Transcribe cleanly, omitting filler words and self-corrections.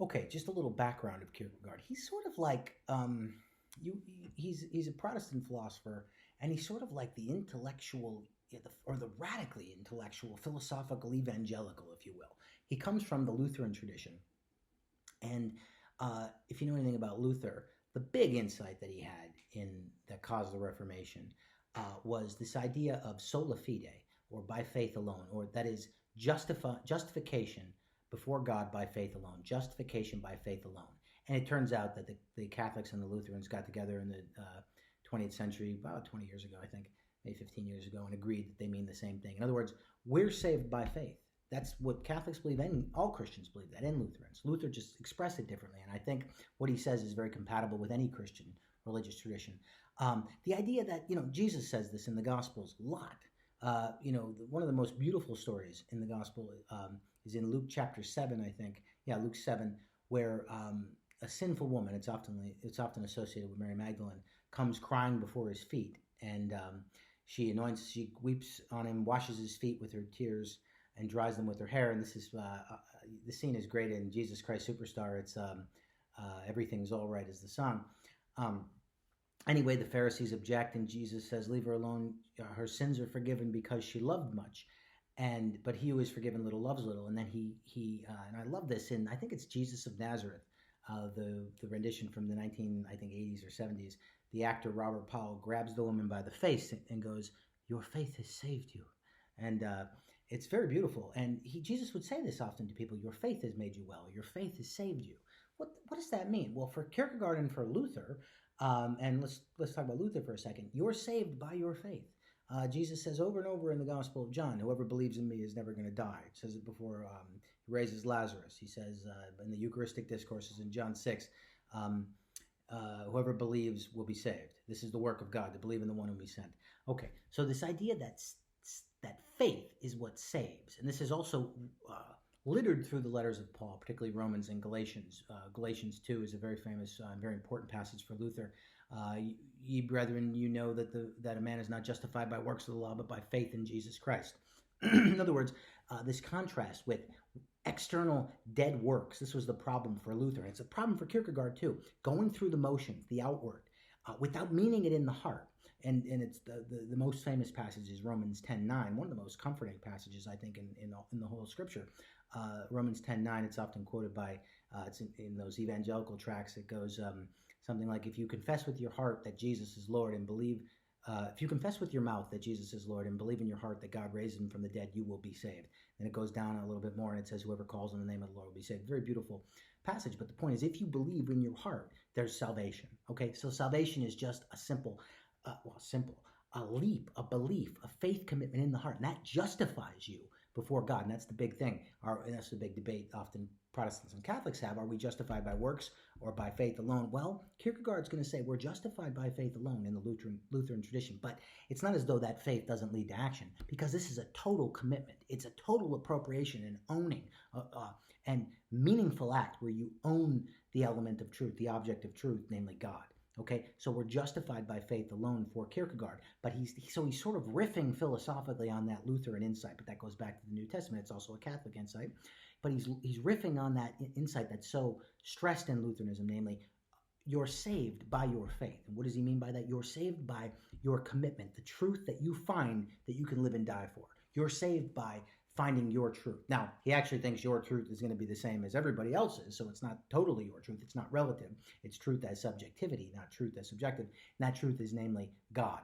Okay, just a little background of Kierkegaard. He's sort of like you. He's a Protestant philosopher, and he's sort of like the intellectual, or the radically intellectual, philosophical evangelical, if you will. He comes from the Lutheran tradition, and if you know anything about Luther, the big insight that he had in that caused the Reformation was this idea of sola fide, or by faith alone, or that is justification before God by faith alone, justification by faith alone. And it turns out that the Catholics and the Lutherans got together in the 20th century, about 20 years ago, I think, maybe 15 years ago, and agreed that they mean the same thing. In other words, we're saved by faith. That's what Catholics believe, and all Christians believe that, and Lutherans. Luther just expressed it differently, and I think what he says is very compatible with any Christian religious tradition. The idea that, Jesus says this in the Gospels a lot. One of the most beautiful stories in the Gospel is in Luke chapter 7, I think. Yeah, Luke 7, where a sinful woman, it's often associated with Mary Magdalene, comes crying before his feet, and she weeps on him, washes his feet with her tears, and dries them with her hair. And this is the scene is great in Jesus Christ Superstar. It's Everything's All Right is the song. Anyway, the Pharisees object, and Jesus says, "Leave her alone. Her sins are forgiven because she loved much." But he who is forgiven little loves little. And then he and I love this in, I think it's Jesus of Nazareth, the rendition from the 80s or 70s. The actor Robert Powell grabs the woman by the face and goes, "Your faith has saved you." And it's very beautiful. And Jesus would say this often to people: "Your faith has made you well. Your faith has saved you." What does that mean? Well, for Kierkegaard and for Luther, and let's talk about Luther for a second. You're saved by your faith. Jesus says over and over in the Gospel of John, "Whoever believes in me is never going to die." He says it before he raises Lazarus. He says in the Eucharistic discourses in John 6, "Whoever believes will be saved. This is the work of God, to believe in the one whom he sent." Okay, so this idea that faith is what saves, and this is also littered through the letters of Paul, particularly Romans and Galatians. Galatians 2 is a very famous and very important passage for Luther. Ye brethren, you know that a man is not justified by works of the law, but by faith in Jesus Christ. In other words, this contrast with external dead works, this was the problem for Luther. It's a problem for Kierkegaard too, going through the motions, the outward, without meaning it in the heart. And it's the most famous passage is Romans 10:9, one of the most comforting passages, I think, in the whole scripture. Romans 10:9, it's often quoted by, it's in those evangelical tracts. It goes something like, if you confess with your heart that Jesus is Lord and believe, if you confess with your mouth that Jesus is Lord and believe in your heart that God raised him from the dead, you will be saved. And it goes down a little bit more and it says, whoever calls on the name of the Lord will be saved. Very beautiful passage. But the point is, if you believe in your heart, there's salvation. Okay, so salvation is just a a leap, a belief, a faith commitment in the heart. And that justifies you before God. And that's the big thing. And that's the big debate often Protestants and Catholics have. Are we justified by works or by faith alone? Well, Kierkegaard's going to say we're justified by faith alone in the Lutheran tradition. But it's not as though that faith doesn't lead to action, because this is a total commitment. It's a total appropriation and owning and meaningful act where you own the element of truth, the object of truth, namely God. Okay, so we're justified by faith alone for Kierkegaard, but he's sort of riffing philosophically on that Lutheran insight, but that goes back to the New Testament. It's also a Catholic insight, but he's riffing on that insight that's so stressed in Lutheranism, namely, you're saved by your faith. And what does he mean by that? You're saved by your commitment, the truth that you find that you can live and die for. You're saved by finding your truth. Now, he actually thinks your truth is going to be the same as everybody else's, so it's not totally your truth. It's not relative. It's truth as subjectivity, not truth as subjective. And that truth is namely God.